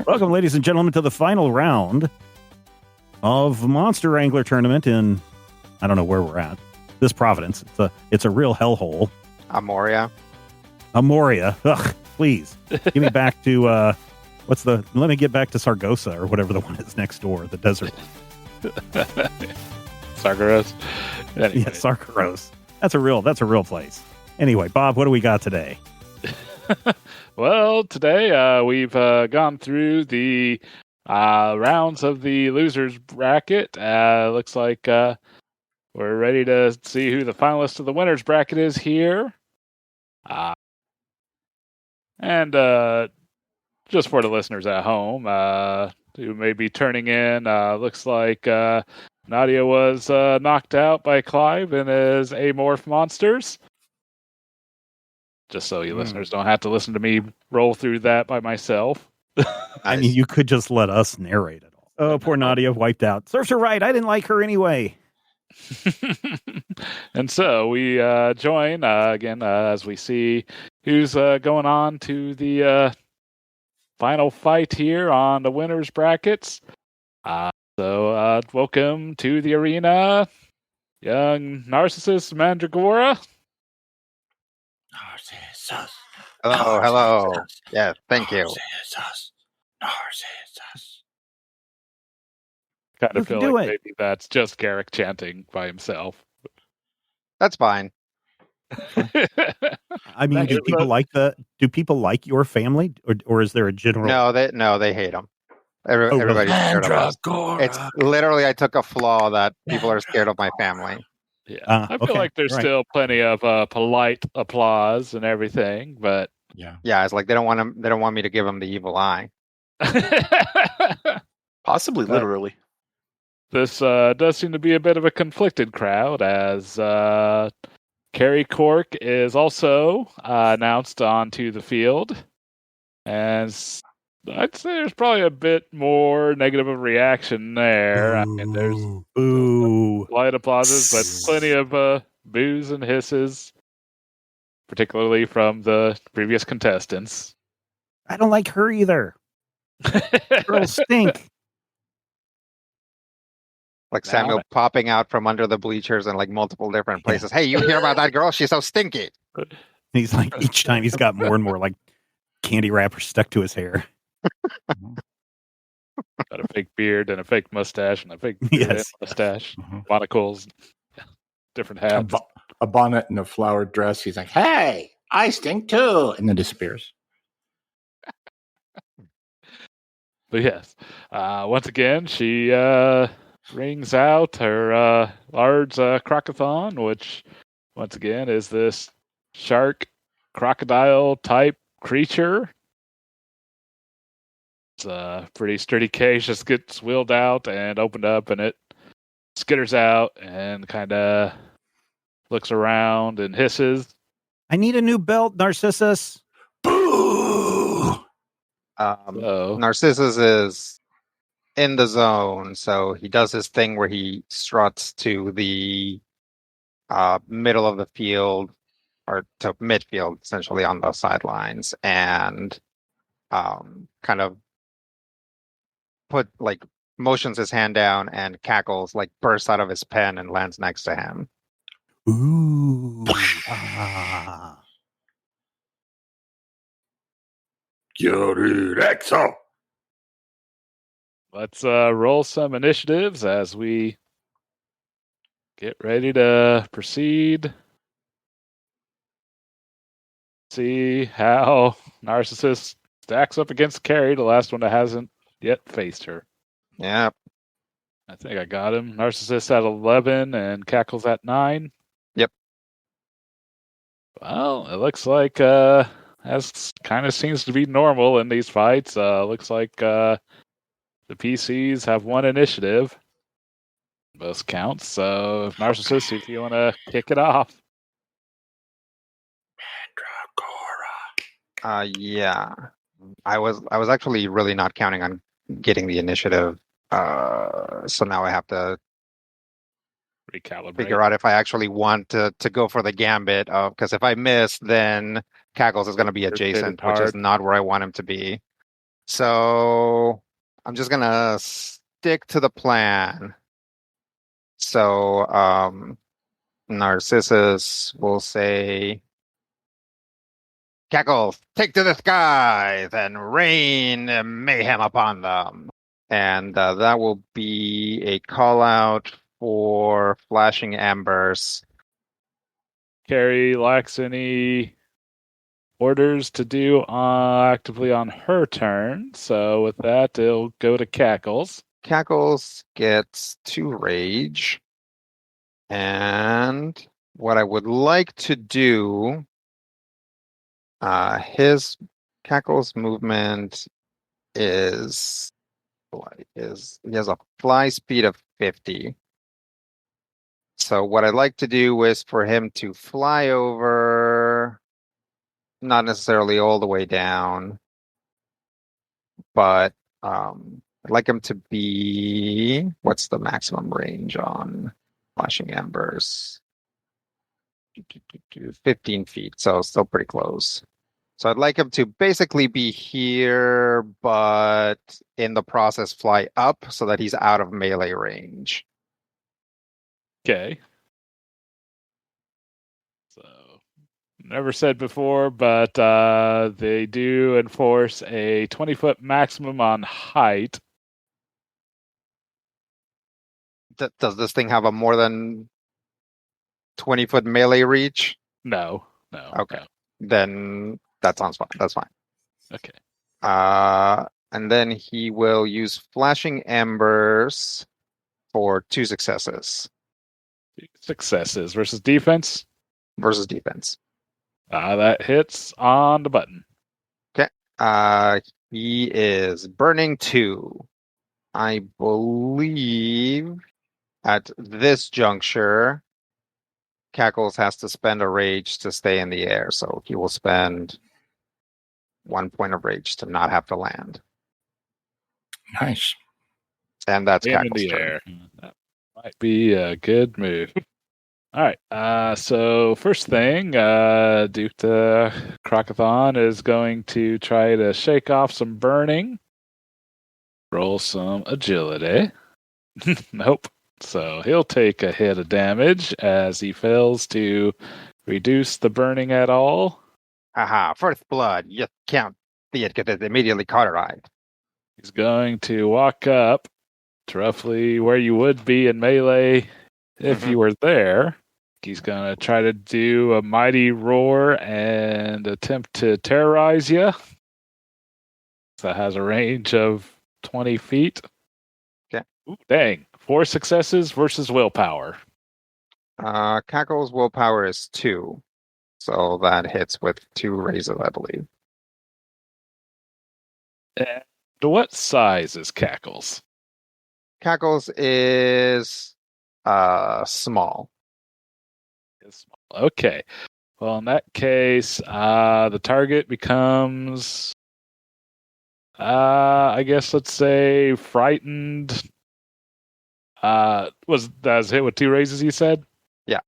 Welcome, ladies and gentlemen, to the final round of Monster Wrangler Tournament in, I don't know where we're at. This Providence. It's a real hellhole. Amoria. Ugh, please. Give me back to, let me get back to Sargosa or whatever the one is next door, the desert. Sargeros. Anyway. Yeah, Sargeros. That's a real place. Anyway, Bob, what do we got today? Well, today we've gone through the rounds of the losers bracket. Looks like we're ready to see who the finalist of the winners bracket is here. And just for the listeners at home who may be turning in, looks like Nadia was knocked out by Clive in his Amorph Monsters. Just so you listeners don't have to listen to me roll through that by myself. I mean, you could just let us narrate it all. Oh, poor Nadia, wiped out. Serves her right. I didn't like her anyway. And so we join again as we see who's going on to the final fight here on the winners brackets. So welcome to the arena, young Narcissus Mandragora. Narcissus. Hello. Yeah, thank you. Narcissus. Kind of feel like maybe that's just Garrick chanting by himself. That's fine. I mean, do people like your family, or is there a general? No, they hate him. Everybody's scared of us. It's literally, I took a flaw that people are scared of my family. Yeah, I feel like there's still plenty of polite applause and everything, but yeah, it's like they don't want me to give them the evil eye. Possibly literally. This does seem to be a bit of a conflicted crowd, as Carrie Cork is also announced onto the field, and I'd say there's probably a bit more negative of reaction there. I mean, there's light applauses, but plenty of boos and hisses, particularly from the previous contestants. I don't like her either. Girls stink. Like Samuel popping out from under the bleachers in like multiple different places. Hey, you hear about that girl? She's so stinky. He's like, each time he's got more and more like candy wrappers stuck to his hair. Got a fake beard and a fake mustache and a fake mustache, monocles, different hats, a bonnet and a flowered dress. He's like, "Hey, I stink too," and then disappears. But yes, once again, she rings out her large crocathon, which once again is this shark crocodile type creature. It's a pretty sturdy cage, just gets wheeled out and opened up, and it skitters out and kind of looks around and hisses. I need a new belt, Narcissus. Boo! Narcissus is in the zone, so he does his thing where he struts to the middle of the field, or to midfield, essentially on the sidelines, and kind of motions his hand down, and cackles like bursts out of his pen and lands next to him. Ooh. Let's roll some initiatives as we get ready to proceed. See how Narcissus stacks up against Carrie, the last one that hasn't yet faced her. Yeah. I think I got him. Narcissus at 11 and Cackles at 9. Yep. Well, it looks like as kind of seems to be normal in these fights. Looks like the PCs have one initiative. Most counts. So, Narcissus, if you want to kick it off. Yeah. I was actually really not counting on getting the initiative. So now I have to recalibrate. Figure out if I actually want to go for the gambit. Because if I miss, then Cackles is going to be adjacent, which is not where I want him to be. So I'm just gonna stick to the plan. So Narcissus will say, Cackles, take to the skies and rain mayhem upon them. And that will be a call out for flashing embers. Carrie lacks any orders to do actively on her turn, so with that, it'll go to Cackles. Cackles gets 2 rage. And what I would like to do, his Cackles movement is he has a fly speed of 50. So what I'd like to do is for him to fly over, not necessarily all the way down, but I'd like him to be, what's the maximum range on flashing embers? 15 feet, so still pretty close. So I'd like him to basically be here, but in the process fly up so that he's out of melee range. Okay. So, never said before, but they do enforce a 20-foot maximum on height. Does this thing have a more than 20-foot melee reach? No. Okay. No. Then that sounds fine. That's fine. Okay. And then he will use flashing embers for 2 successes Successes versus defense. versus defense. That hits on the button. He is burning 2. I believe at this juncture, Cackles has to spend a rage to stay in the air, so he will spend 1 point of rage to not have to land. Nice. And that's Him in Cackles' the turn. air. That might be a good move. All right. So first thing, Duke the Crocathon is going to try to shake off some burning. Roll some agility. Nope. So he'll take a hit of damage as he fails to reduce the burning at all. Haha, first blood. You can't see it because it's immediately cauterized. He's going to walk up to roughly where you would be in melee if you were there. He's going to try to do a mighty roar and attempt to terrorize you. That has a range of 20 feet. Okay. Ooh, dang. 4 successes versus willpower. Cackle's willpower is 2. So that hits with 2 raises, I believe. And what size is Cackles? Cackles is small. Okay. Well, in that case, the target becomes, I guess, let's say, frightened. Does hit with 2 raises? You said. Yeah.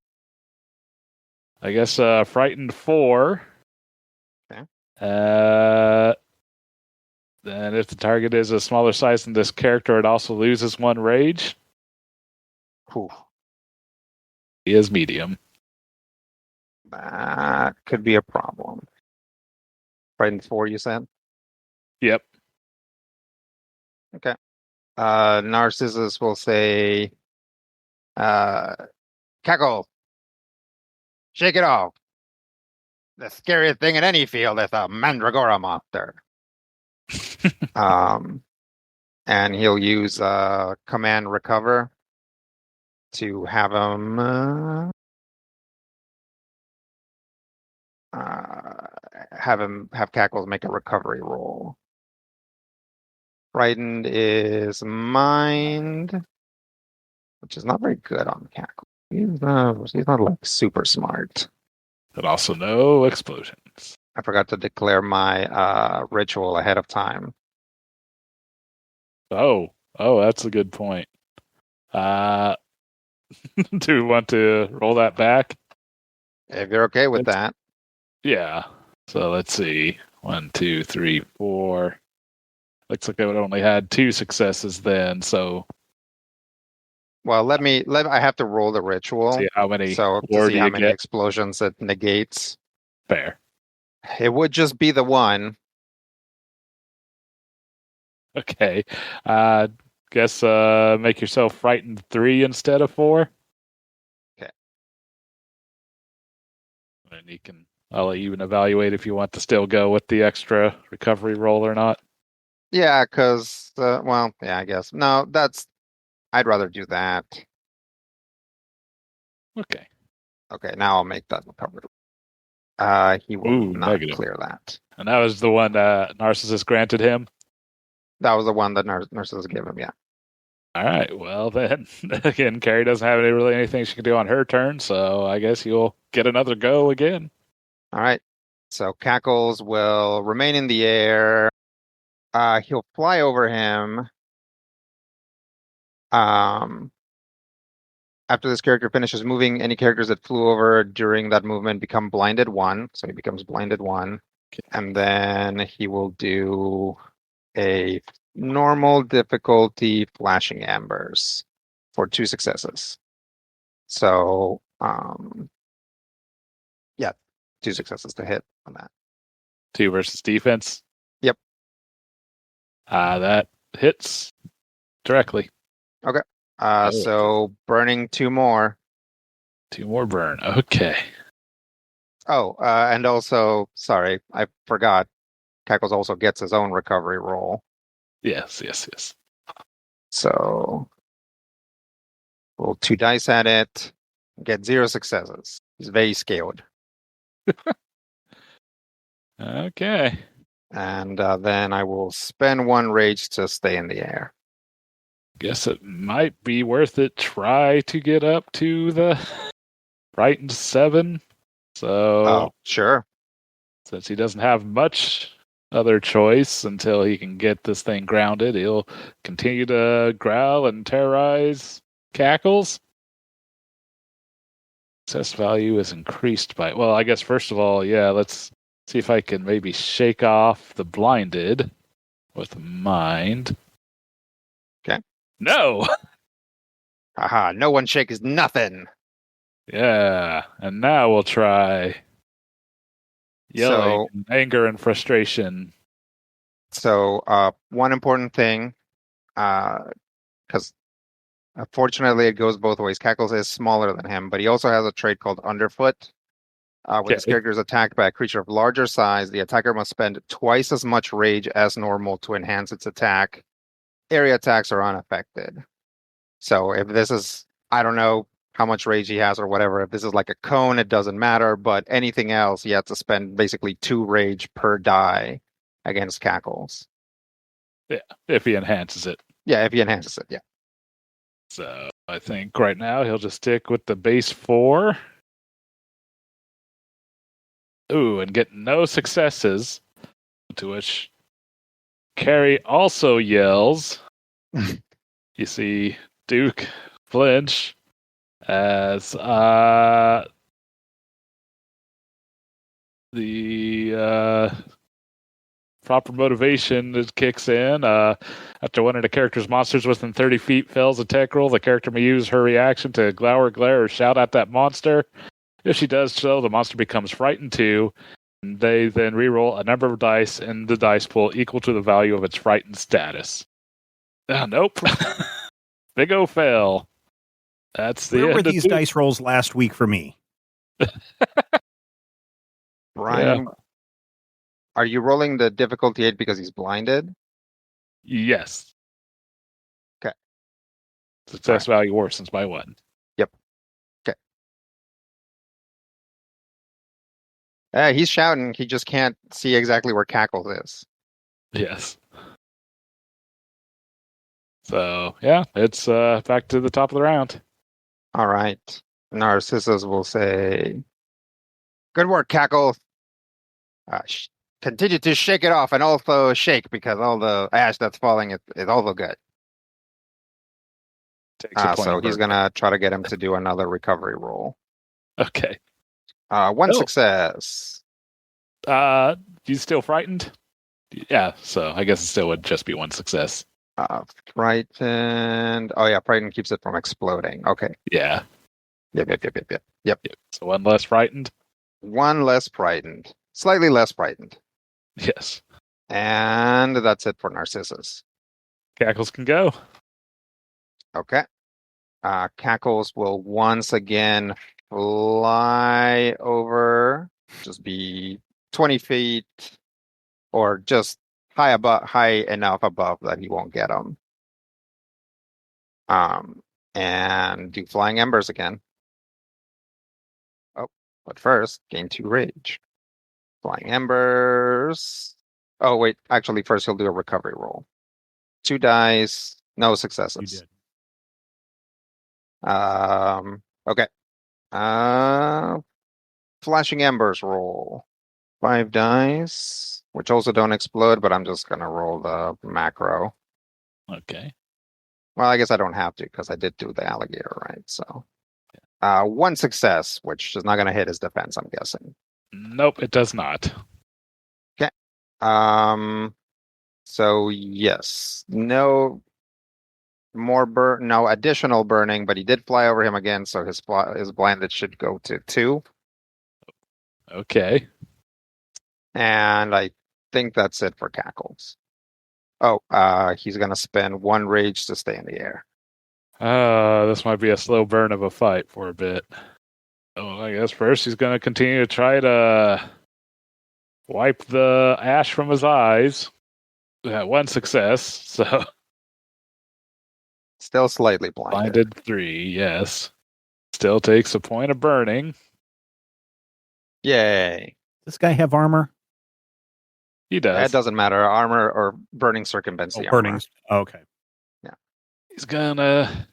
I guess frightened 4. Okay. Then if the target is a smaller size than this character, it also loses 1 rage. Whew. He is medium. That could be a problem. Frightened 4, you said? Yep. Okay. Narcissus will say, Cackle, shake it off. The scariest thing in any field is a Mandragora monster. And he'll use command recover to have him have Cackles make a recovery roll. Frightened is mind, which is not very good on Cackle. He's not like super smart. But also no explosions. I forgot to declare my ritual ahead of time. Oh, that's a good point. Do we want to roll that back? If you're okay with that. Yeah. So let's see. 1, 2, 3, 4. Looks like they would only had 2 successes then, so Well, I have to roll the ritual. see how many So to more see do how you many get. explosions it negates. Fair. It would just be the one. Okay. Guess make yourself frightened 3 instead of 4. Okay. And I'll let you evaluate if you want to still go with the extra recovery roll or not. Yeah, because I guess no. I'd rather do that. Okay. Okay, now I'll make that recovery. He will Ooh, not negative. clear that. And that was the one Narcissus granted him. That was the one that Narcissus gave him. Yeah. All right. Well, then again, Carrie doesn't have anything she can do on her turn, so I guess you'll get another go again. All right. So Cackles will remain in the air. He'll fly over him. After this character finishes moving, any characters that flew over during that movement become blinded 1. So he becomes blinded 1. Okay. And then he will do a normal difficulty flashing embers for 2 successes. So, 2 successes to hit on that. 2 versus defense. Yep. That hits directly. Okay. Oh. So burning 2 more. 2 more burn. Okay. Oh, and also, sorry, I forgot. Cackles also gets his own recovery roll. Yes. So roll 2 dice at it. Get 0 successes. He's very scaled. Okay. And then I will spend 1 rage to stay in the air. Guess it might be worth it. Try to get up to the frightened 7. So, Oh, sure. since he doesn't have much other choice until he can get this thing grounded, he'll continue to growl and terrorize Cackles. Success value is increased by, well, I guess first of all, let's see if I can maybe shake off the blinded with mind. Okay. No! Haha, no one shakes nothing. Yeah, and now we'll try yelling, anger, and frustration. So, one important thing, because fortunately it goes both ways. Cackles is smaller than him, but he also has a trait called Underfoot. When this character is attacked by a creature of larger size, the attacker must spend twice as much rage as normal to enhance its attack. Area attacks are unaffected. So if this is, I don't know how much rage he has or whatever, if this is like a cone, it doesn't matter, but anything else, he has to spend basically 2 rage per die against Cackles. Yeah, if he enhances it. Yeah, if he enhances it, yeah. So I think right now he'll just stick with the base 4. Ooh, and get no successes. To which Carrie also yells. You see Duke flinch as the proper motivation that kicks in. After one of the character's monsters within 30 feet fails a tech roll, the character may use her reaction to glower, glare, or shout at that monster. If she does so, the monster becomes frightened too. And they then reroll a number of dice in the dice pool equal to the value of its frightened status. Nope. Big O fail. That's the Where end were of these Duke. dice rolls last week for me? Brian, are you rolling the difficulty 8 because he's blinded? Yes. Okay. Success value worsens by 1. Yep. Okay. He's shouting. He just can't see exactly where Cackles is. Yes. So, it's back to the top of the round. All right. Narcissus will say, "Good work, Cackles. Continue to shake it off and also shake because all the ash that's falling is also good." Takes a point So of he's burn. going to try to get him to do another recovery roll. Okay. 1 success. You still frightened? Yeah, so I guess it still would just be one success. Frightened. Oh yeah, frightened keeps it from exploding. Okay. Yeah. Yep. So one less frightened? One less frightened. Slightly less frightened. Yes. And that's it for Narcissus. Cackles can go. Okay. Cackles will once again fly over, just be 20 feet or just high enough above that he won't get him. And do flying embers again. Oh, but first, gain 2 rage. Flying embers. Oh, wait. Actually, first he'll do a recovery roll. 2 dice, no You successes. did. Okay. Flashing embers roll. 5 dice, which also don't explode, but I'm just gonna roll the macro. Okay. Well, I guess I don't have to because I did do the alligator, right? So, 1 success, which is not gonna hit his defense, I'm guessing. Nope, it does not. So yes, no additional burning, but he did fly over him again, so his blinded should go to 2. Okay. And I think that's it for Cackles. Oh, he's gonna spend 1 rage to stay in the air. This might be a slow burn of a fight for a bit. Oh, I guess first he's going to continue to try to wipe the ash from his eyes. 1 success, so Still slightly blinded. blinded 3, yes. Still takes a point of burning. Yay. This guy have armor? He does. It doesn't matter. Armor or burning circumvents the burning. armor. Okay. He's gonna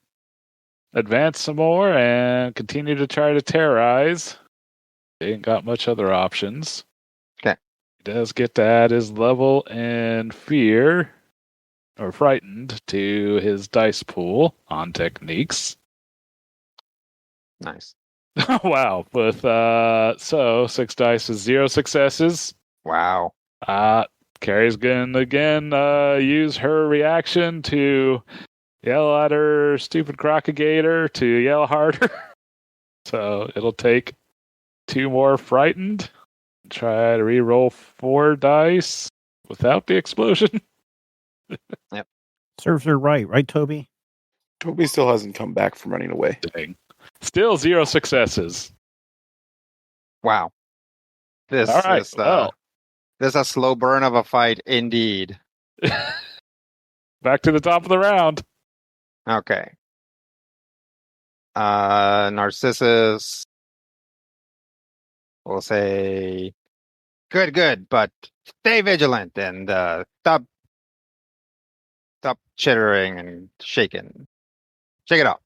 advance some more and continue to try to terrorize. He ain't got much other options. Okay. He does get to add his level and fear or frightened to his dice pool on techniques. Nice. Wow. With so 6 dice is 0 successes. Wow. Carrie's gonna again use her reaction to yell at her stupid crocagator to yell harder. So it'll take 2 more frightened. Try to re-roll 4 dice without the explosion. Serves her right, Toby? Toby still hasn't come back from running away. Dang. Still 0 successes. Wow. This All right. is this is a slow burn of a fight indeed. Back to the top of the round. Okay. Narcissus will say, good, but stay vigilant and stop chittering and shaking. Shake it up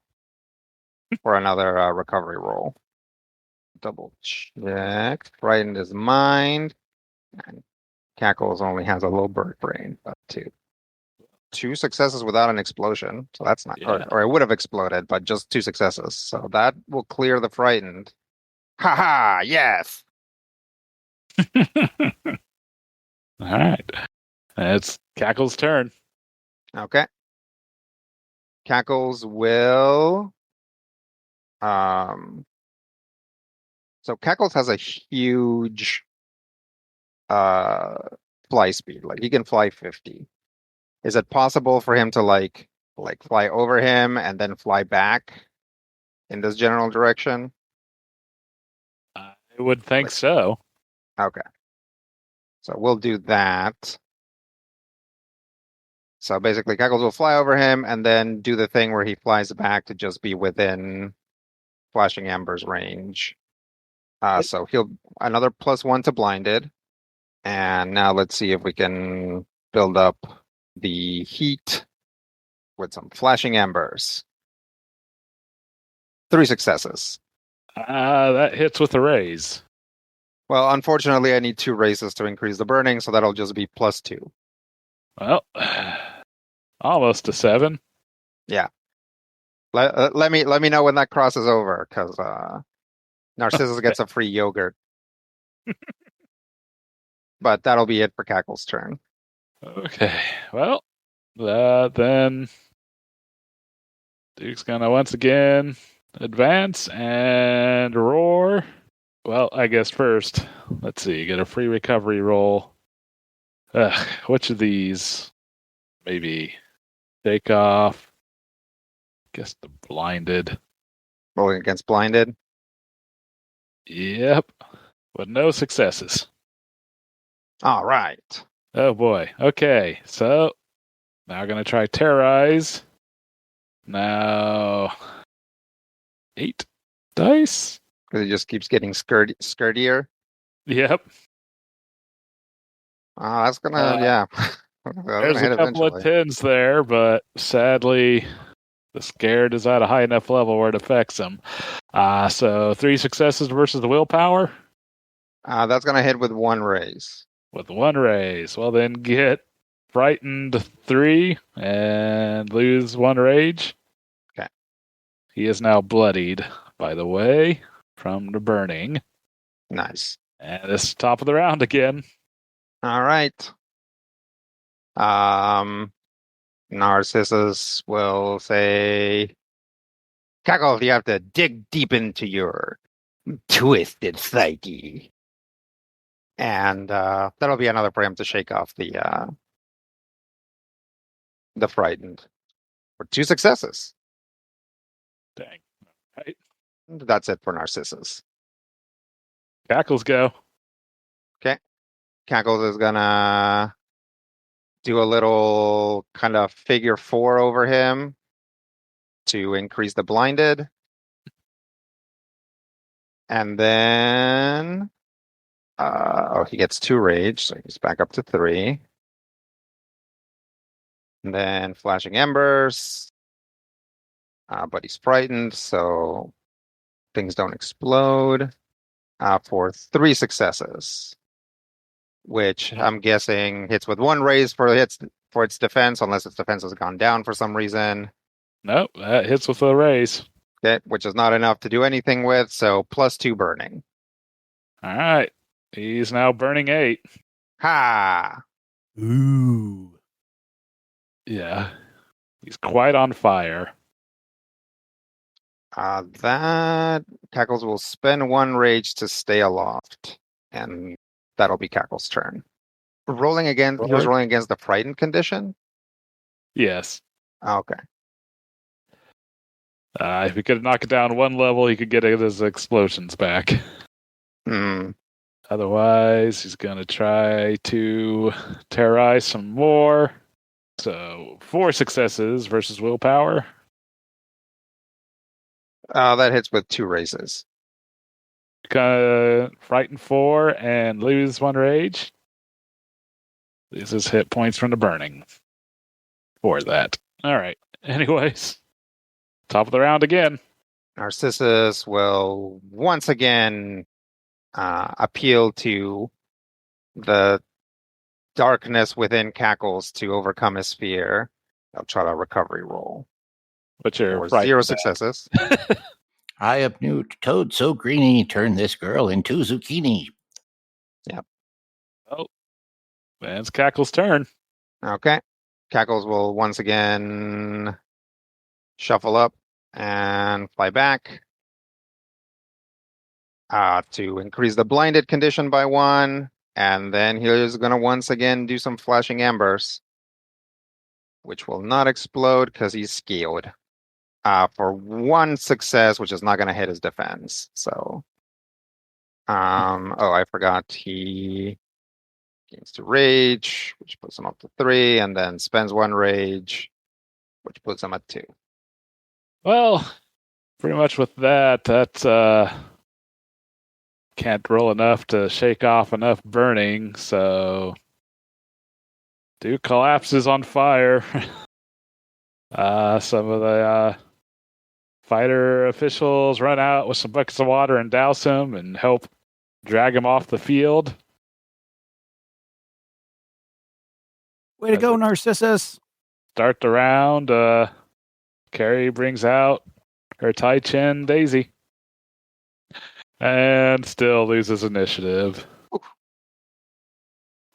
for another recovery roll. Double check. Frightened his mind. And Cackles only has a low bird brain, but 2 successes without an explosion. So that's not, Yeah. or it would have exploded, but just 2 successes. So that will clear the frightened. Haha, yes. All right. It's Cackle's turn. Okay. Cackles will. So Cackles has a huge fly speed. Like he can fly 50. Is it possible for him to like fly over him and then fly back in this general direction? I would think so. Okay. So we'll do that. So basically, Cackles will fly over him and then do the thing where he flies back to just be within Flashing Ember's range. So he'll another +1 to blinded. And now let's see if we can build up the heat with some Flashing Embers. 3 successes. That hits with a raise. Well, unfortunately, I need 2 raises to increase the burning, so that'll just be +2. Well, almost a 7. Yeah. Let me know when that crosses over, because Narcissus gets a free yogurt. But that'll be it for Cackle's turn. Okay, well, then Duke's gonna once again advance and roar. Well, I guess first, let's see, get a free recovery roll. Which of these? Maybe take off. Guess the blinded. Rolling against blinded. Yep, with no successes. All right. Oh boy. Okay, so now I'm gonna try terrorize. Now 8 dice. Because it just keeps getting skirtier. Yep. That's gonna, yeah. That's There's gonna hit a couple eventually. of 10s there, but sadly, the scared is at a high enough level where it affects him. So 3 successes versus the willpower That's gonna hit with 1 raise. with 1 raise. Well, then get frightened 3 and lose 1 rage. Okay. He is now bloodied, by the way, from the burning. Nice. And this is top of the round again. All right. Narcissus will say, Cackle, you have to dig deep into your twisted psyche. And that'll be another for him to shake off the frightened. For 2 successes. Dang. Right. That's it for Narcissus. Cackles go. Cackles is gonna do a little kind of figure 4 over him to increase the blinded. And then he gets 2 rage, so he's back up to 3. And then flashing embers. But he's frightened, so things don't explode. For 3 successes. Which I'm guessing hits with 1 raise for its defense, unless its defense has gone down for some reason. Nope, that hits with a raise. Okay, which is not enough to do anything with, so +2 burning. All right. He's now burning 8. Ha! Ooh. Yeah. He's quite on fire. That Cackles will spend 1 rage to stay aloft, and that'll be Cackles' turn. He was rolling against the frightened condition. Yes. Okay. If he could knock it down 1 level, he could get his explosions back. Otherwise, he's going to try to terrorize some more. So 4 successes versus willpower. That hits with 2 raises. Frighten 4 and lose 1 rage. Loses hit points from the burning for that. All right. Anyways, top of the round again. Narcissus will once again appeal to the darkness within Cackles to overcome his fear. I'll try a recovery roll. What's your Or frightened 0 at? successes. I have new toad so greeny, turn this girl into zucchini. Oh, and it's Cackle's turn. Okay. Cackles will once again shuffle up and fly back to increase the blinded condition by 1. And then he's going to once again do some flashing embers, which will not explode because he's scaled. For 1 success, which is not going to hit his defense. So, I forgot he gains 2 rage, which puts him up to 3, and then spends 1 rage, which puts him at 2. Well, pretty much with that, can't roll enough to shake off enough burning, so Duke collapses on fire. Some of the fighter officials run out with some buckets of water and douse him and help drag him off the field. Way to go, Narcissus. Start the round. Carrie brings out her Tai Chin Daisy. And still loses initiative.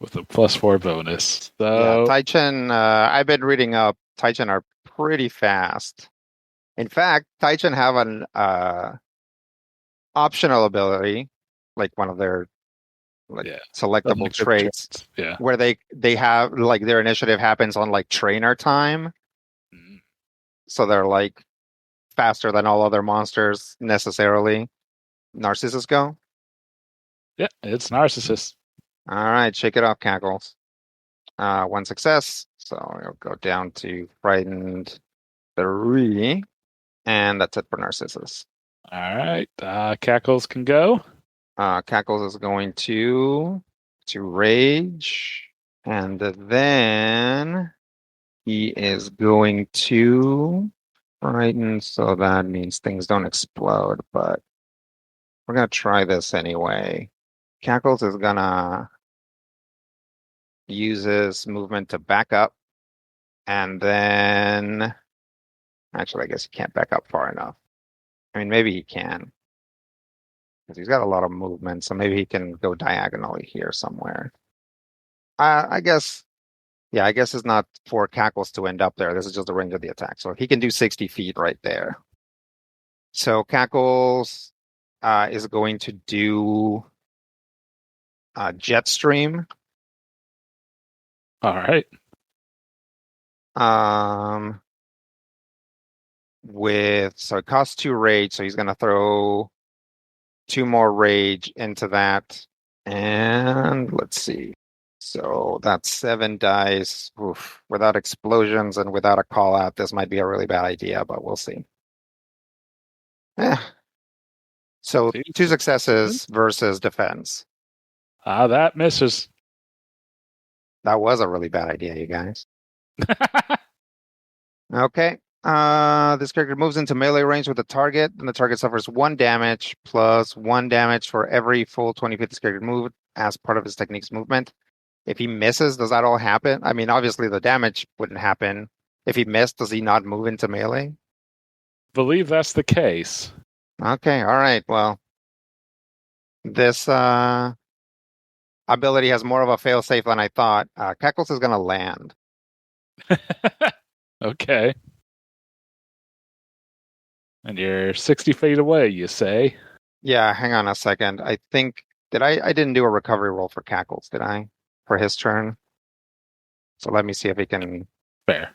with a +4 bonus. Yeah, So Taichan, I've been reading up. Taichan are pretty fast. In fact, Taichan have an optional ability, like one of their yeah, selectable doesn't traits, yeah. where they have like their initiative happens on like trainer time, Mm. so they're like faster than all other monsters necessarily. Narcissus go. Yeah, it's Narcissus. All right, shake it off, Cackles. One success, so it'll go down to frightened 3, and that's it for Narcissus. All right, Cackles can go. Cackles is going to rage, and then he is going to frighten. So that means things don't explode, but we're gonna try this anyway. Cackles is gonna use his movement to back up, and then actually, I guess he can't back up far enough. I mean, maybe he can. Because he's got a lot of movement, so maybe he can go diagonally here somewhere. I guess, yeah, I guess it's not for Cackles to end up there. This is just the range of the attack. So he can do 60 feet right there. So Cackles is going to do Jet Stream. All right. So it costs 2 rage, so he's going to throw 2 more rage into that. And let's see. So that's 7 dice. Oof. Without explosions and without a call out, this might be a really bad idea, but we'll see. So 2 successes versus defense. That misses. That was a really bad idea, you guys. Okay. This character moves into melee range with the target, and the target suffers 1 damage plus 1 damage for every full 20 feet this character moved as part of his technique's movement. If he misses, does that all happen? I mean, obviously the damage wouldn't happen. If he missed, does he not move into melee? Believe that's the case. Okay, all right. Well, this ability has more of a failsafe than I thought. Cackles is going to land. Okay. And you're 60 feet away, you say? Yeah, hang on a second. I think I didn't do a recovery roll for Cackles, did I? For his turn. So let me see if he can. Fair.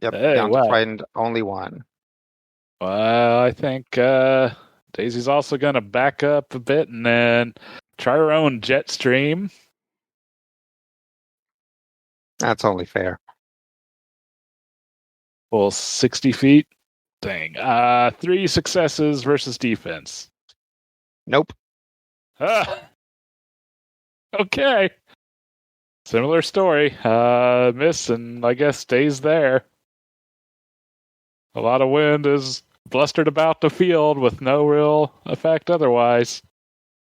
Yep, Hey, down wow. to find only 1. Well, I think Daisy's also going to back up a bit and then try her own jet stream. That's only fair. Full 60 feet. Dang. 3 successes versus defense. Nope. Okay. Similar story. Miss and I guess stays there. A lot of wind is blustered about the field with no real effect otherwise.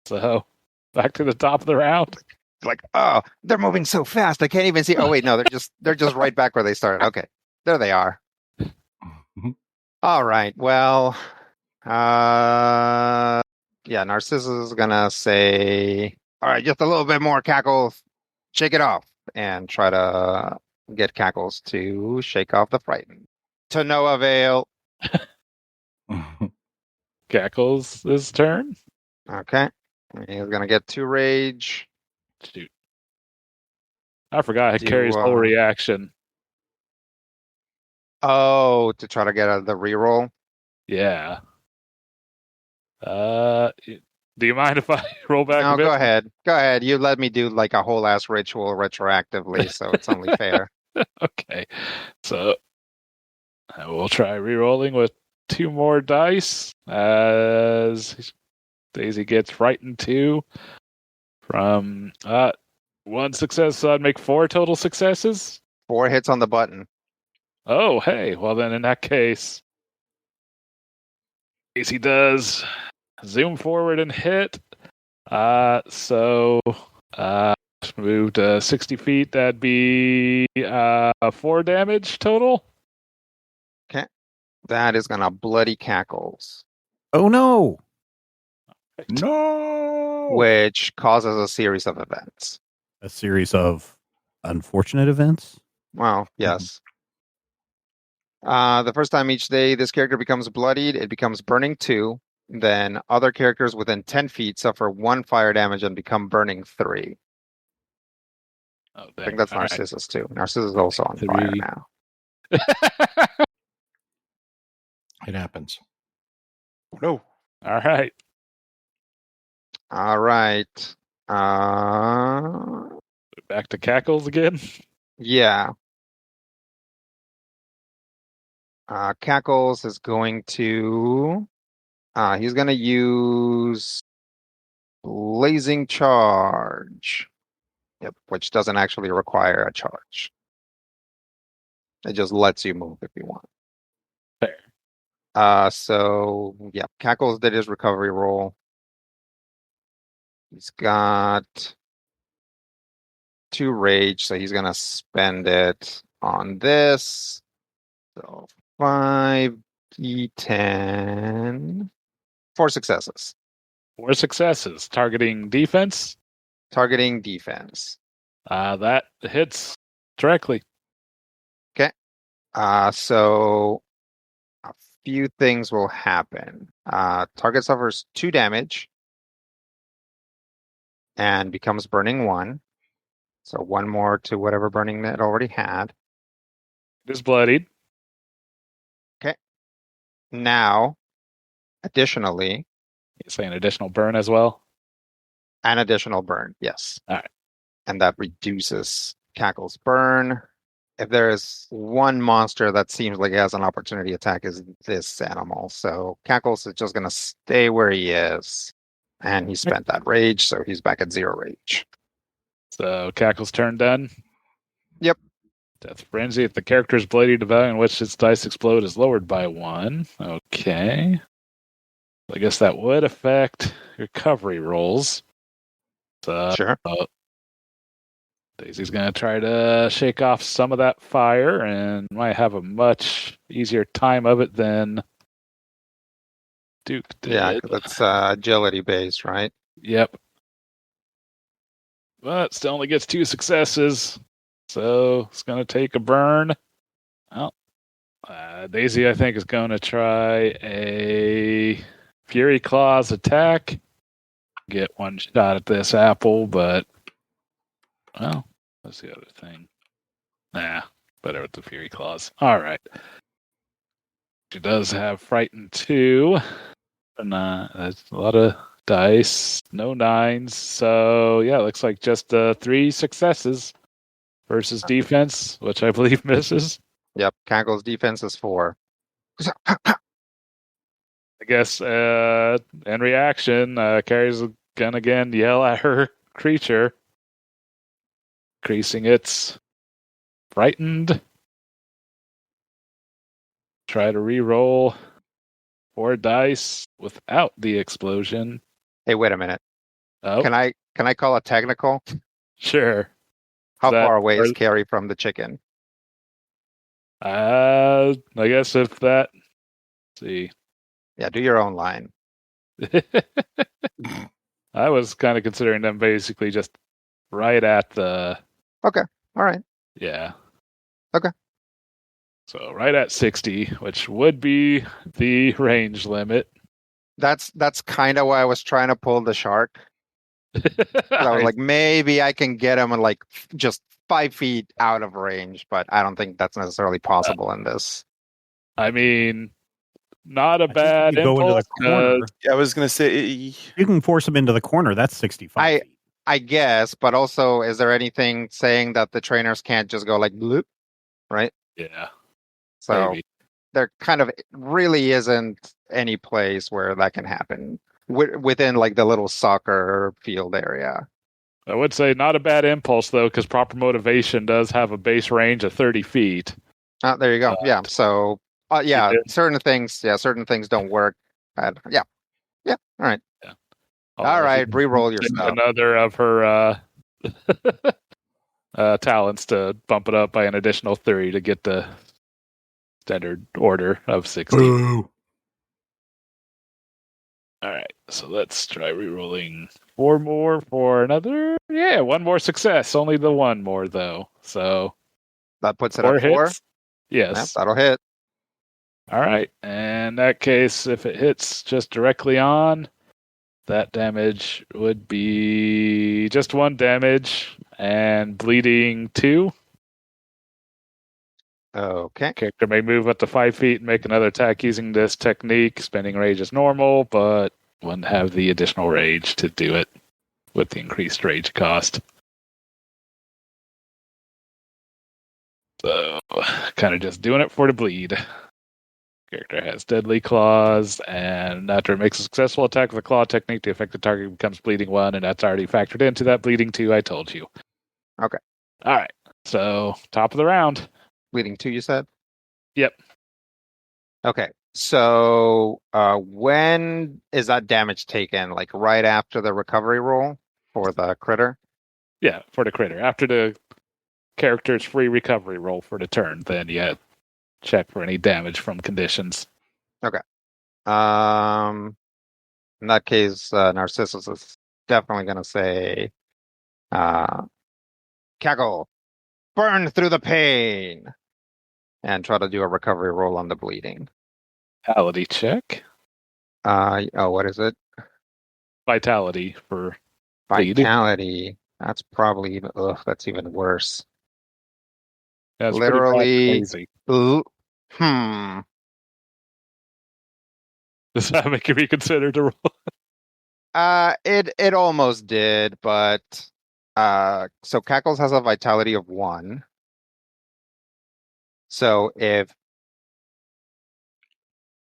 So, back to the top of the round. Like, oh, they're moving so fast, I can't even see. Oh wait, no, they're just right back where they started. Okay, there they are. All right. Well, yeah, Narcissus is gonna say, "All right, just a little bit more, Cackles. Shake it off," and try to get Cackles to shake off the frightened. To no avail. Cackles' his turn. Okay, he's gonna get 2 rage. Shoot. I forgot Do, it carries whole reaction. Oh, to try to get the reroll. Yeah. Do you mind if I roll back No, a bit? go ahead. Go ahead. You let me do like a whole ass ritual retroactively, so it's only fair. Okay. So I will try re-rolling with 2 more dice as Daisy gets frightened 2 from 1 success, so I'd make 4 total successes. 4 hits on the button. Oh, hey. Well, then in that case, Daisy does zoom forward and hit. So moved 60 feet. That'd be 4 damage total. Okay. That is gonna bloody Cackles, Oh no! No. which causes a series of events. a series of unfortunate events. Well, yes. The first time each day this character becomes bloodied, it becomes burning 2. Then other characters within 10 feet suffer 1 fire damage and become burning 3. Oh, I think that's all right. Narcissus too. Narcissus is also on 3. fire now. It happens. No. All right. All right. Back to cackles again. Yeah. Cackles is going to. He's going to use Blazing Charge. Yep, which doesn't actually require a charge. It just lets you move if you want. Fair. So yeah, Cackles did his recovery roll. He's got 2 rage, so he's gonna spend it on this. So 5d10. 4 successes. 4 successes. Targeting defense. Targeting defense. That hits directly. So a few things will happen. Target suffers 2 damage and becomes burning 1. So 1 more to whatever burning that it already had. It is bloodied. Now, additionally, You say an additional burn as well. an additional burn. Yes. All right. And that reduces Cackle's burn. If there's one monster that seems like it has an opportunity attack, is this animal. So Cackles is just going to stay where he is. And he spent that rage, so he's back at 0 rage. So cackle's turn done. Yep. Death frenzy. If the character's bloodied, the value in which its dice explode is lowered by 1. Okay. I guess that would affect recovery rolls. So Sure. Daisy's going to try to shake off some of that fire and might have a much easier time of it than Duke did. Yeah, 'cause it's agility based, right? Yep. But still only gets 2 successes. So it's going to take a burn. Well, Daisy, I think, is going to try a Fury Claws attack. Get 1 shot at this apple, but well, what's the other thing? Nah, better with the Fury Claws. All right. She does have Frightened 2. And that's a lot of dice. No 9s. So, yeah, it looks like just 3 successes versus defense, which I believe misses. Yep. Cackle's defense is 4. I guess in reaction, Carrie's gonna again yell at her creature, increasing its frightened. Try to re-roll 4 dice without the explosion. Hey, wait a minute. Oh, Can I call a technical? sure. How That- far away is Carrie from the chicken? I guess if that. Let's see. Yeah, do your own line. I was kind of considering them basically just right at the. All right. Yeah. Okay. So right at 60, which would be the range limit. That's kind of why I was trying to pull the shark. I was like, maybe I can get him in like just 5 feet out of range, but I don't think that's necessarily possible in this. I mean, not a I think bad you go into impulse. the corner. Yeah, I was gonna say. You can force him into the corner. That's 65 feet. I guess, but also, is there anything saying that the trainers can't just go like bloop, right? Yeah. So Maybe. there kind of really isn't any place where that can happen within like the little soccer field area. I would say not a bad impulse, though, because proper motivation does have a base range of 30 feet. There you go. Yeah. So, yeah, did. certain things don't work. Yeah. All right. All Although right. she Re-roll your did stuff. another of her talents to bump it up by an additional 30 to get the standard order of 60. Boo. All right, so let's try rerolling 4 more for another. Yeah, 1 more success. Only the 1 more though. So That puts it 4 at 4. hits. Yep, Yes. that'll hit. All right. In that case, if it hits just directly on, that damage would be just 1 damage and bleeding 2. Okay. Character may move up to 5 feet and make another attack using this technique. Spending rage is normal, but wouldn't have the additional rage to do it with the increased rage cost. So, kind of just doing it for the bleed. Character has deadly claws, and after it makes a successful attack with a claw technique, the affected target becomes bleeding 1, and that's already factored into that bleeding 2 I told you. Okay. All right. So, top of the round. Bleeding 2, you said? Yep. Okay. So when is that damage taken? Like right after the recovery roll for the critter? Yeah, for the critter. After the character's free recovery roll for the turn, then check for any damage from conditions. In that case, Narcissus is definitely going to say, cackle, burn through the pain, and try to do a recovery roll on the bleeding. Vitality check. What is it? Vitality for bleed. Vitality. That's probably even, that's even worse. That's Literally. crazy. Hmm. Does that make you reconsider the roll? It almost did, but so Cackles has a vitality of 1. So if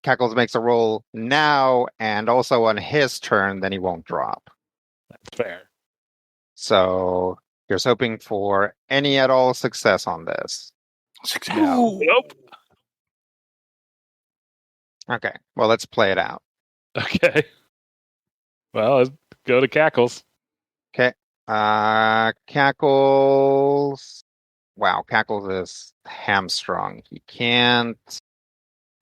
Cackles makes a roll now and also on his turn, then he won't drop. That's fair. So here's hoping for any at all success on this. Success. Nope. Okay, well let's play it out. Okay. Well, let's go to Cackles. Cackles. Wow, Cackles is hamstrung. He can't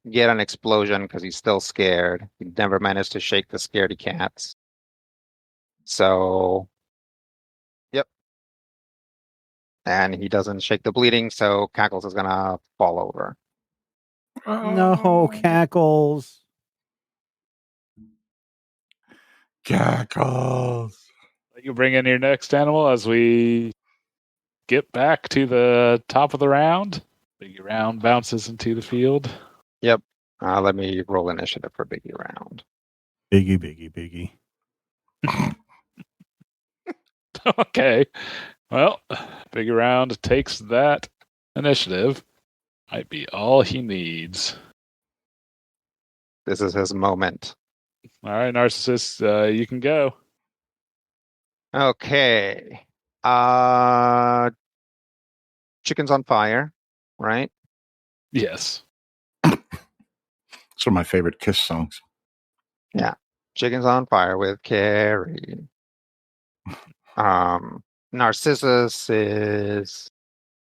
get an explosion because he's still scared. He never managed to shake the scaredy cats. So, yep. And he doesn't shake the bleeding, so Cackles is gonna fall over. No, Cackles. Cackles. You bring in your next animal as we get back to the top of the round. Biggie round bounces into the field. Yep. Let me roll initiative for Biggie round. Biggie, Biggie, Biggie. Okay. Well, Biggie round takes that initiative. Might be all he needs. This is his moment. All right, Narcissus, you can go. Okay. Chicken's on fire, right? Yes. It's one of my favorite Kiss songs. Chicken's on fire with Carrie. Narcissus is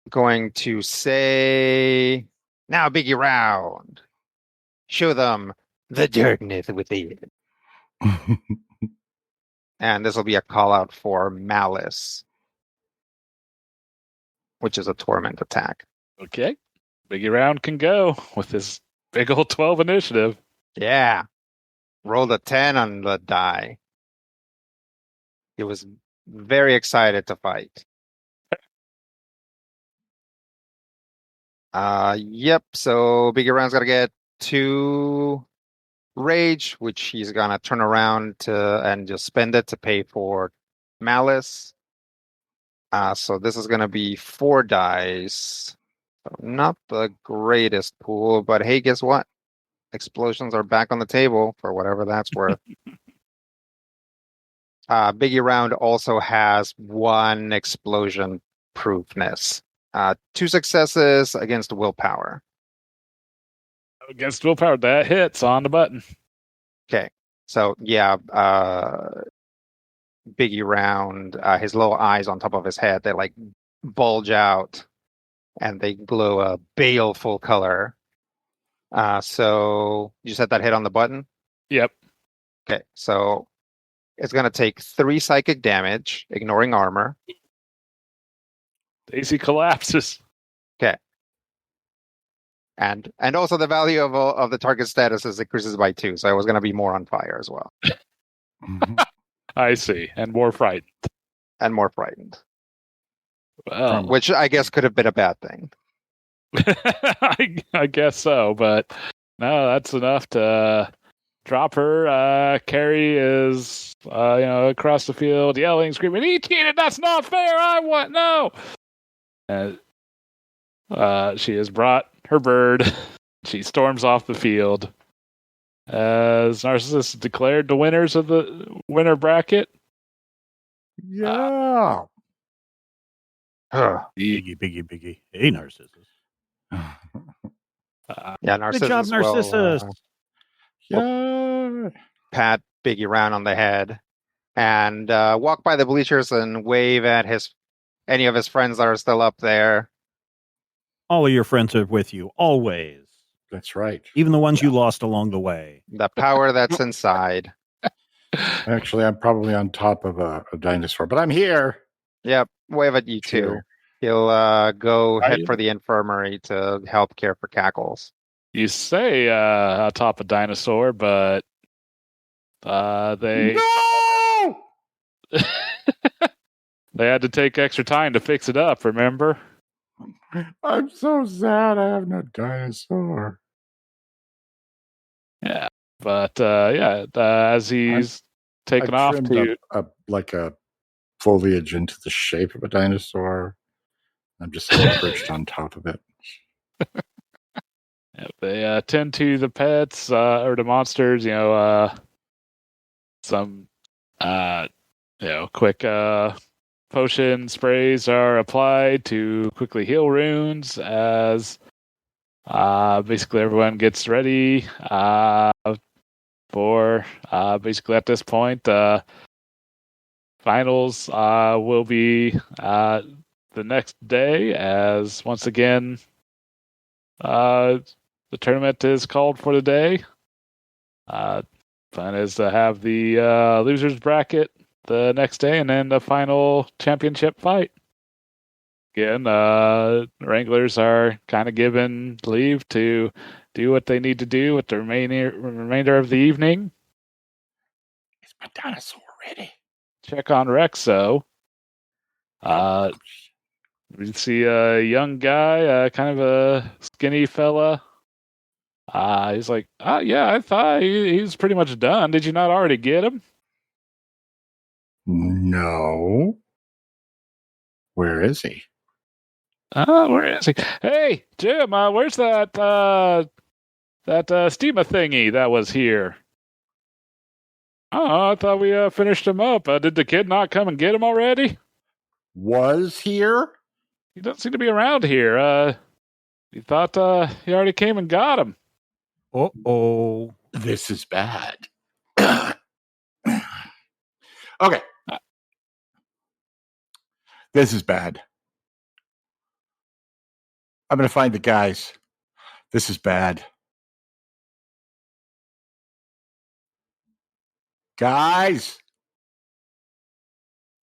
going to say, now Biggie round. Show them the dirtiness within. And this will be a call out for malice, which is a torment attack. Okay. Biggie round can go with his big old 12 initiative. Yeah. Rolled a 10 on the die. He was very excited to fight. Yep. So Biggie Round's got to get 2 rage, which he's gonna turn around to and just spend it to pay for malice. So this is gonna be 4 dice. Not the greatest pool, but hey, guess what? Explosions are back on the table for whatever that's worth. Biggie Round also has 1 explosion proofness. 2 successes against willpower. Against willpower, that hits on the button. Okay. So yeah, Biggie Round, his little eyes on top of his head, they like bulge out and they glow a baleful color. So you said that hit on the button? Yep. Okay, so it's going to take 3 psychic damage, ignoring armor. AC collapses. And also the value of the target status is increases by 2, so I was going to be more on fire as well. I see. And more frightened. And more frightened. Well, Which I guess could have been a bad thing. I guess so, but no, that's enough to drop her. Carrie is, across the field, yelling, screaming, "He cheated! That's not fair! I want no!" And she has brought her bird. She storms off the field as Narcissus declared the winners of the winner bracket. Yeah. Biggie. Hey, Narcissus. Yeah, Narcissus. Good job, Narcissus. Yeah. Pat Biggie round on the head and walk by the bleachers and wave at any of his friends that are still up there. All of your friends are with you, always. That's right. Even the ones you lost along the way. The power that's inside. Actually, I'm probably on top of a dinosaur, but I'm here. Yep, wave at you too. Sure. He'll go head for the infirmary to help care for Cackles. You say atop a dinosaur, but they No! they had to take extra time to fix it up. Remember? I'm so sad I have no dinosaur. Yeah, but as he's taken I've off trimmed to up like a foliage into the shape of a dinosaur. I'm just perched on top of it. they tend to the pets or the monsters. Some quick potion sprays are applied to quickly heal wounds as basically everyone gets ready for basically at this point finals will be the next day as once again the tournament is called for the day. Plan is to have the losers bracket the next day and then the final championship fight. Again, Wranglers are kind of given leave to do what they need to do with the remainder of the evening. Is my dinosaur ready? Check on Rexo. We see a young guy, kind of a skinny fella. He's like, yeah, I thought he's pretty much done. Did you not already get him? No. Where is he? Where is he? Hey, Jim, where's that steamer thingy that was here? Oh, I thought we finished him up. Did the kid not come and get him already? Was here? He doesn't seem to be around here. You thought he already came and got him. Uh-oh. This is bad. Okay. This is bad. I'm going to find the guys. This is bad. Guys!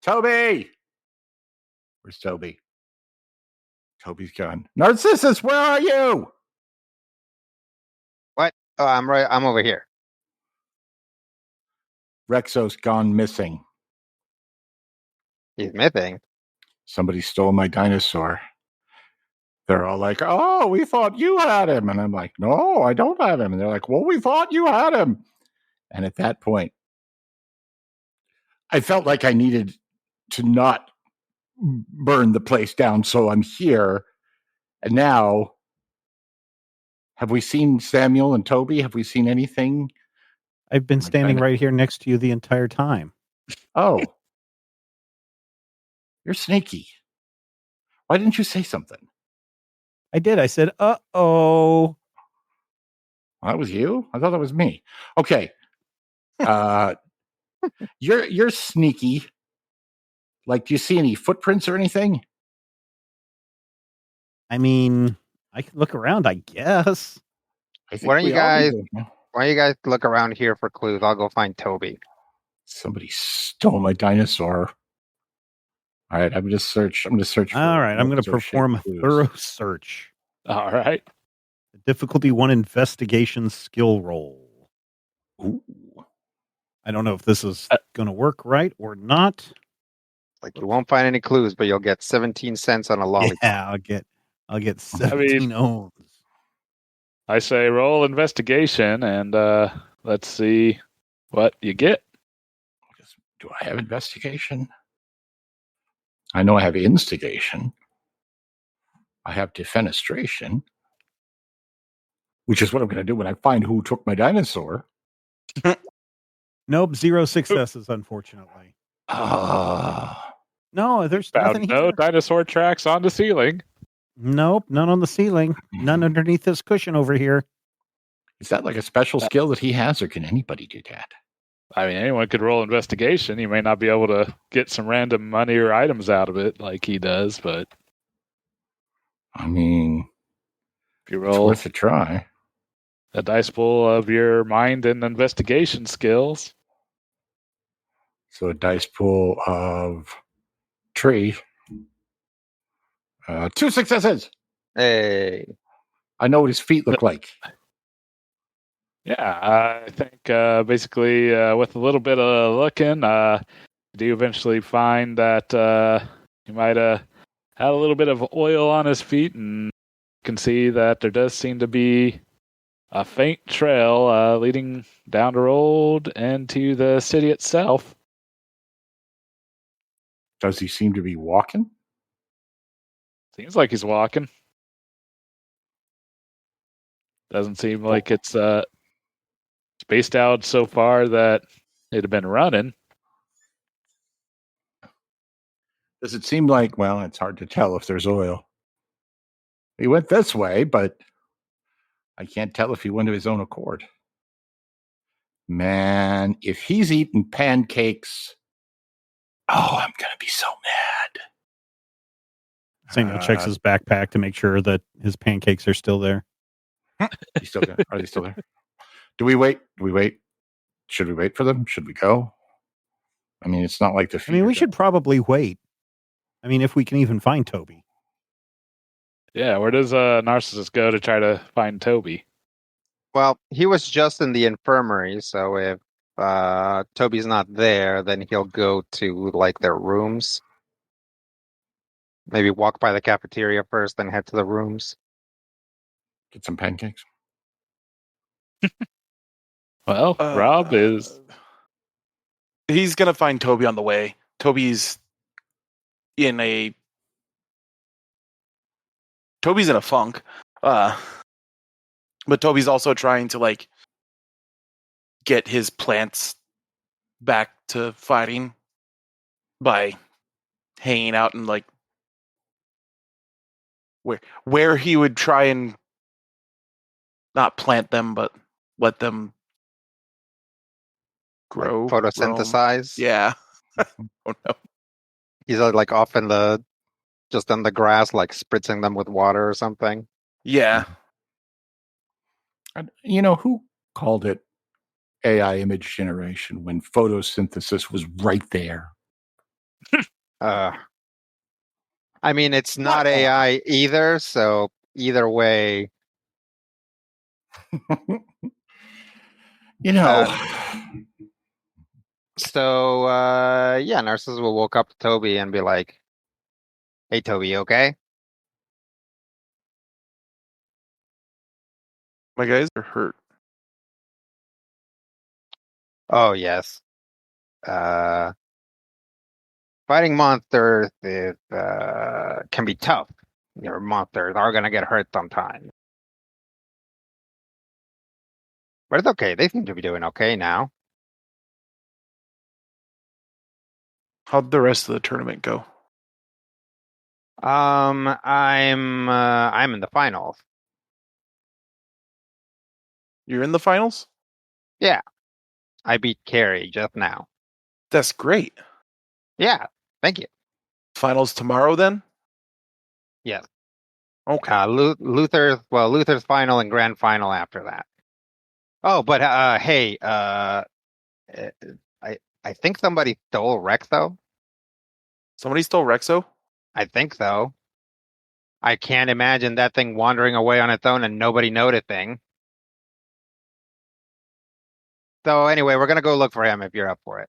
Toby! Where's Toby? Toby's gone. Narcissus, where are you? What? Oh, I'm right. I'm over here. Rexo's gone missing. He's missing. Somebody stole my dinosaur. They're all like, oh, we thought you had him. And I'm like, no, I don't have him. And they're like, well, we thought you had him. And at that point, I felt like I needed to not burn the place down. So I'm here. And now, have we seen Samuel and Toby? Have we seen anything? I've been standing right here next to you the entire time. Oh. You're sneaky. Why didn't you say something? I did. I said, uh-oh. That was you? I thought that was me. Okay. You're sneaky. Like, do you see any footprints or anything? I mean, I can look around, I guess. I think Why don't we you all guys- do. Why don't you guys look around here for clues? I'll go find Toby. Somebody stole my dinosaur. All right, I'm just search. I'm just search. All right, I'm going to dinosaur-shaped perform a clues. thorough search. All right. Difficulty 1 investigation skill roll. Ooh. I don't know if this is going to work right or not. Like you won't find any clues, but you'll get 17 cents on a lollipop. Yeah, I'll get 17 ohms. I say roll investigation, and let's see what you get. Do I have investigation? I know I have instigation. I have defenestration, which is what I'm going to do when I find who took my dinosaur. Nope, 0 successes, unfortunately. No, there's Found nothing no here. dinosaur tracks on the ceiling. Nope, none on the ceiling. None underneath this cushion over here. Is that like a special skill that he has, or can anybody do that? I mean, anyone could roll investigation. You may not be able to get some random money or items out of it like he does, but I mean, if you it's roll worth a try. a dice pool of your mind and investigation skills. So a dice pool of tree. 2 successes. Hey, I know what his feet look like. Yeah, I think basically with a little bit of looking, do you eventually find that he might have had a little bit of oil on his feet, and you can see that there does seem to be a faint trail leading down the road and to the city itself. Does he seem to be walking? Seems like he's walking. Doesn't seem like it's spaced out so far that it'd have been running. Does it seem like, well, it's hard to tell if there's oil. He went this way, but I can't tell if he went of his own accord. Man, if he's eating pancakes, oh, I'm going to be so mad. Samuel checks his backpack to make sure that his pancakes are still there. He's still there. Are they still there? Do we wait? Should we wait for them? Should we go? I mean, it's not like the. I mean, we should probably wait. I mean, if we can even find Toby. Yeah, where does Narcissus go to try to find Toby? well, he was just in the infirmary, so if Toby's not there, then he'll go to like their rooms. Maybe walk by the cafeteria first, then head to the rooms. Get some pancakes. Well, Rob is. He's gonna find Toby on the way. Toby's in a funk. But Toby's also trying to like get his plants back to fighting by hanging out in like where he would try and not plant them but let them grow. Like photosynthesize. Roam. Yeah. Oh no. He's like off in just on the grass, like spritzing them with water or something. Yeah. You know, who called it AI image generation when photosynthesis was right there? I mean, it's not AI either, so either way. You know. So yeah, Narcissus will walk up to Toby and be like, "Hey, Toby, you okay?" My guys are hurt. Oh yes. Fighting monsters can be tough. Your monsters are gonna get hurt sometimes. But it's okay. They seem to be doing okay now. How'd the rest of the tournament go? I'm in the finals. You're in the finals? Yeah. I beat Carrie just now. That's great. Yeah. Thank you. Finals tomorrow then? Yes. Okay. Luther's final and grand final after that. Oh, but hey, I think somebody stole Rex though. Somebody stole Rexo? I think so. I can't imagine that thing wandering away on its own and nobody noticing. So anyway, we're gonna go look for him if you're up for it.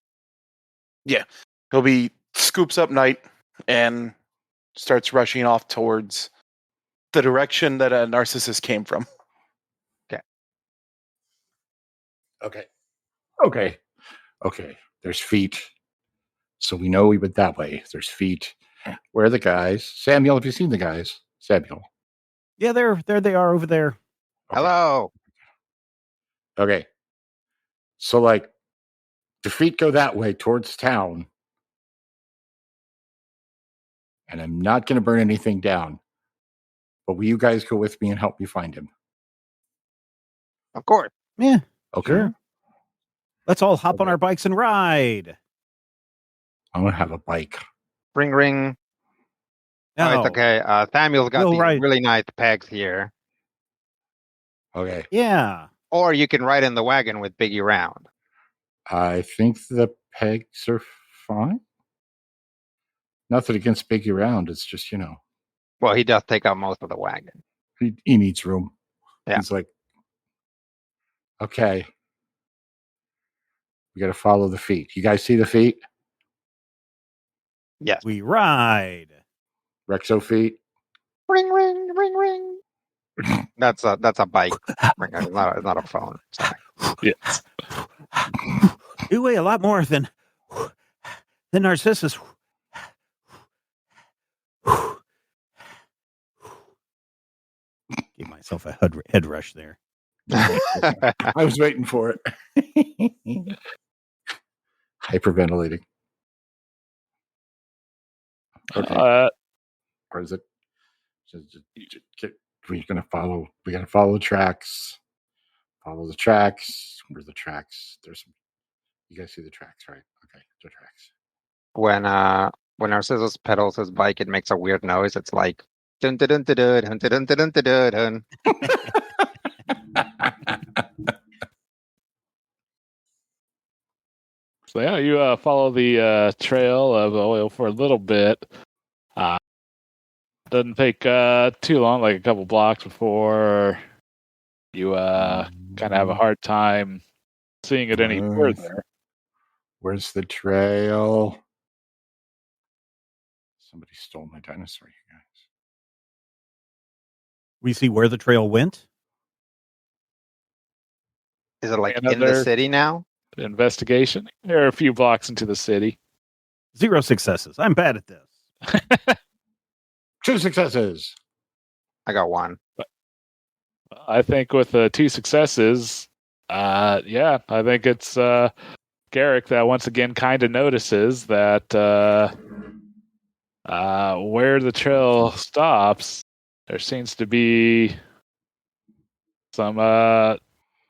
He'll be scoops up Knight and starts rushing off towards the direction that a Narcissus came from. Okay. There's feet. So we know we went that way. There's feet. Where are the guys? Samuel, have you seen the guys? Samuel. Yeah, there they are over there. Okay. Hello. Okay. So like the feet go that way towards town. And I'm not going to burn anything down. But will you guys go with me and help me find him? Of course. Yeah, Okay. sure. Let's all hop on Okay. our bikes and ride. I'm going to have a bike. Ring ring. Oh, No. it's okay. Samuel's got We'll these ride. really nice pegs here. Okay. Yeah. Or you can ride in the wagon with Biggie round. I think the pegs are fine. Nothing against Biggie Round. It's just, Well, he does take up most of the wagon. he needs room. Yeah. He's like, okay. We got to follow the feet. You guys see the feet? Yes. We ride. Rexo feet? Ring ring ring ring. That's a bike. It's not a phone. Sorry. Yes. You weigh a lot more than Narcissus. Gave myself a head rush there. I was waiting for it. Hyperventilating. Okay. Or is it? We're going to follow. We got to follow the tracks. Follow the tracks. Where's the tracks? There's some. You guys see the tracks, right? Okay, the tracks. When Narcissus pedals his bike, it makes a weird noise. It's like dun dun dun dun dun dun dun dun dun dun dun. So yeah, you follow the trail of oil for a little bit. Doesn't take too long, like a couple blocks before you kind of have a hard time seeing it any further. Where's the trail? Somebody stole my dinosaur, you guys. We see where the trail went. Is it like in Another- the city now? Investigation. You're a few blocks into the city. 0 successes. I'm bad at this. 2 successes. I got one. I think with 2 successes, yeah, I think it's Garrick that once again kind of notices that where the trail stops, there seems to be some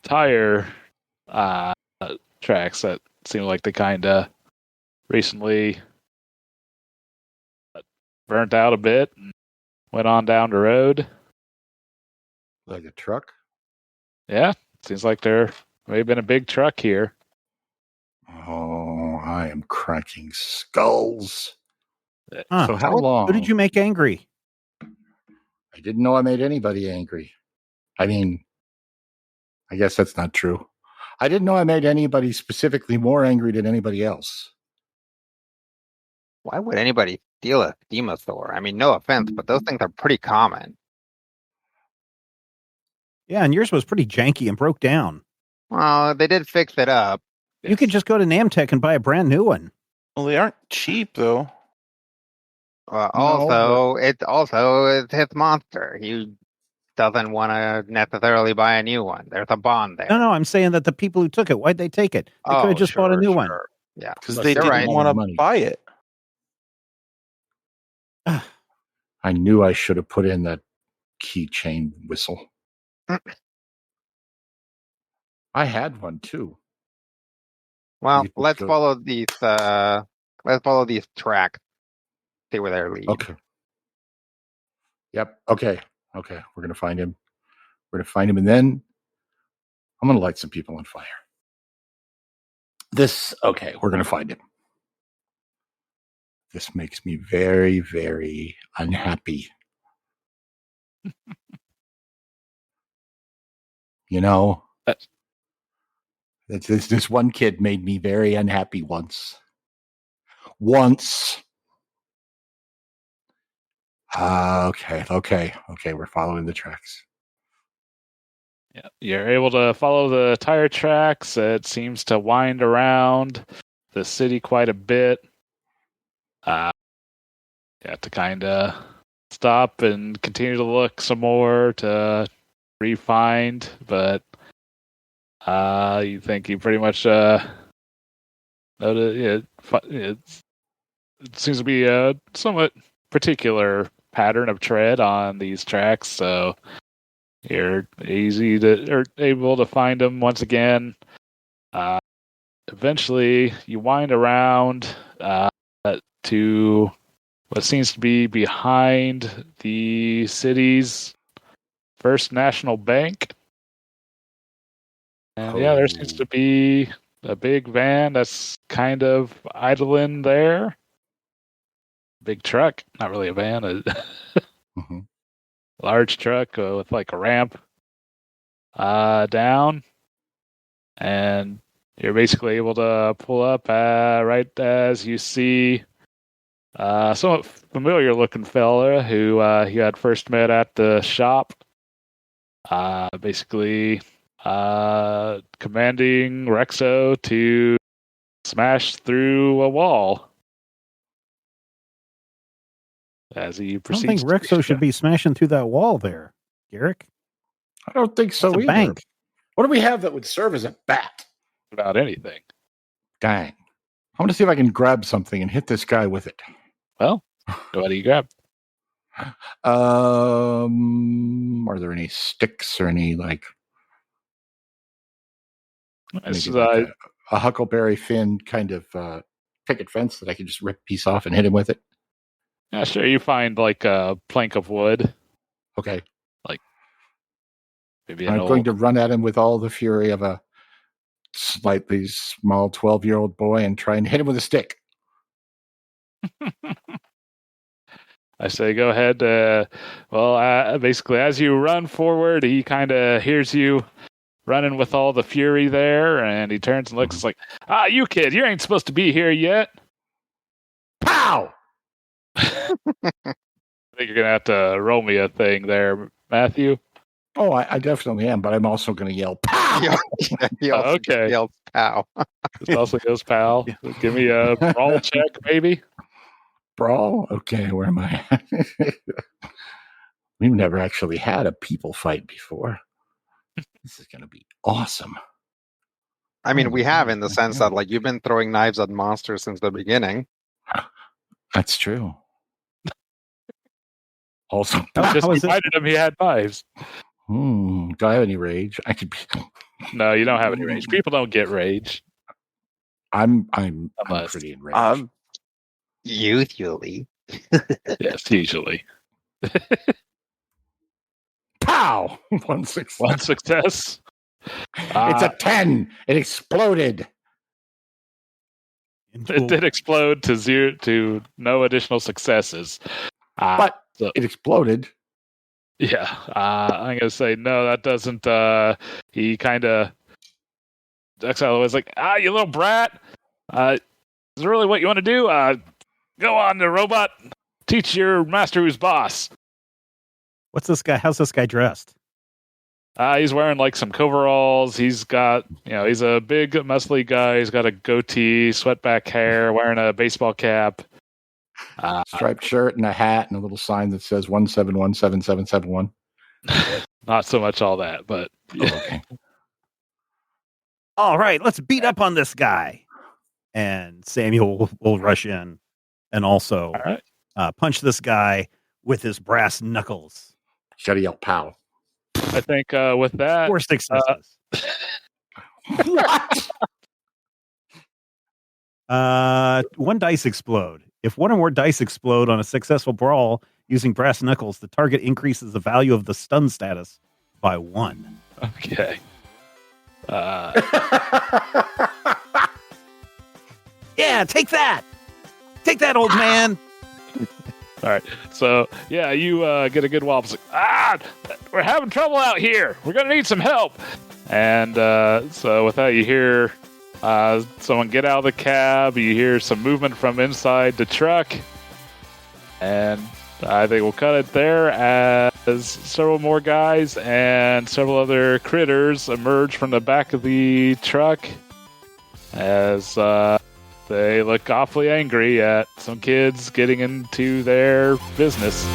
tire tracks that seem like they kind of recently burnt out a bit and went on down the road. Like a truck? Yeah, seems like there may have been a big truck here. Oh, I am cracking skulls. Huh. So how long? Who did you make angry? I didn't know I made anybody angry. I mean, I guess that's not true. I didn't know I made anybody specifically more angry than anybody else. Why would anybody steal a Stemosaur? I mean, no offense, but those things are pretty common. Yeah, and yours was pretty janky and broke down. Well, they did fix it up. You could just go to Namtech and buy a brand new one. Well, they aren't cheap though. It's his monster. He doesn't want to necessarily buy a new one. There's a bond there. No, I'm saying that the people who took it, why'd they take it? They could have just bought a new one. Yeah, Because Look, they they're didn't right. want to Money. buy it. I knew I should have put in that keychain whistle. I had one too. Well, You let's go- follow these. Let's follow these tracks. See where they're leading. Okay. Yep. Okay. We're gonna find him. And then I'm going to light some people on fire. Okay, we're going to find him. This makes me very, very unhappy. You know, this one kid made me very unhappy once. Okay, we're following the tracks. Yeah, you're able to follow the tire tracks. It seems to wind around the city quite a bit. You have to kind of stop and continue to look some more to re-find, but you think you pretty much noted it seems to be a somewhat particular pattern of tread on these tracks, so you're able to find them once again. Eventually, you wind around to what seems to be behind the city's First National Bank. And there seems to be a big van that's kind of idling there. Big truck, not really a van, Mm-hmm. large truck with like a ramp down. And you're basically able to pull up right as you see somewhat familiar looking fella who you had first met at the shop. Basically commanding Rexo to smash through a wall. As he I don't proceeds. think Rexo should be smashing through that wall there, Garrick. I don't think so That's a either. bank. What do we have that would serve as a bat? About anything. Dang. I want to see if I can grab something and hit this guy with it. Well, what do you grab? Are there any sticks or any maybe like a huckleberry fin kind of picket fence that I could just rip a piece off and hit him with it? Yeah, sure. You find like a plank of wood. Okay. Like maybe I'm going to run at him with all the fury of a slightly small 12-year-old boy and try and hit him with a stick. I say go ahead. Basically, as you run forward, he kind of hears you running with all the fury there, and he turns and looks like, you kid, you ain't supposed to be here yet. Pow! I think you're going to have to roll me a thing there, Matthew. Oh, I definitely am, but I'm also going to yell, pow! He also okay. yells, pow. This also goes, pal. Give me a brawl check, maybe. Brawl? Okay, where am I? We've never actually had a people fight before. This is going to be awesome. I mean, we have in the sense that, like, you've been throwing knives at monsters since the beginning. That's true. Also, Just reminded him he had knives. Do I have any rage? I could be. No, you don't have any rage. People don't get rage. I'm pretty enraged. Usually. Yes, usually. Pow! One success. One success. It's a 10. It exploded. It did explode to 0 to no additional successes. But it exploded. Yeah. I'm going to say, no, that doesn't. He kind of. Exile was like, you little brat. Is it really what you want to do? Go on, the robot. Teach your master who's boss. What's this guy? How's this guy dressed? He's wearing like some coveralls. He's got, he's a big, muscly guy. He's got a goatee, sweatback hair, wearing a baseball cap. Striped shirt and a hat and a little sign that says 1717771. Not so much all that, but yeah. Okay. All right, let's beat up on this guy. And Samuel will rush in and also punch this guy with his brass knuckles. Gotta yell pow. I think with that, 4 successes. What? 1 dice explode. If 1 or more dice explode on a successful brawl using brass knuckles, the target increases the value of the stun status by 1. Okay. Yeah, take that. Take that, old man. All right. So, yeah, you get a good wallop. It's like, we're having trouble out here. We're going to need some help. And so with that, you hear someone get out of the cab. You hear some movement from inside the truck. And I think we'll cut it there as several more guys and several other critters emerge from the back of the truck as they look awfully angry at some kids getting into their business.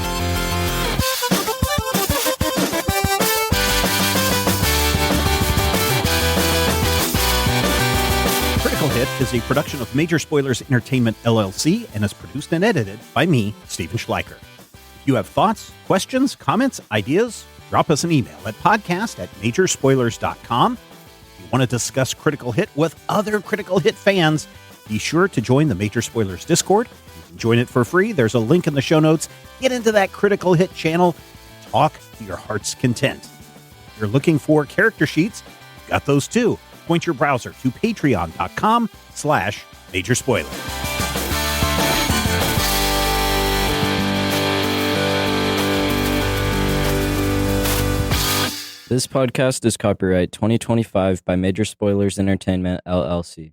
Critical Hit is a production of Major Spoilers Entertainment, LLC, and is produced and edited by me, Stephen Schleicher. If you have thoughts, questions, comments, ideas, drop us an email at podcast@majorspoilers.com. If you want to discuss Critical Hit with other Critical Hit fans, be sure to join the Major Spoilers Discord. You can join it for free. There's a link in the show notes. Get into that Critical Hit channel. Talk to your heart's content. If you're looking for character sheets, we've got those too. Point your browser to patreon.com/majorspoiler. This podcast is copyright 2025 by Major Spoilers Entertainment, LLC.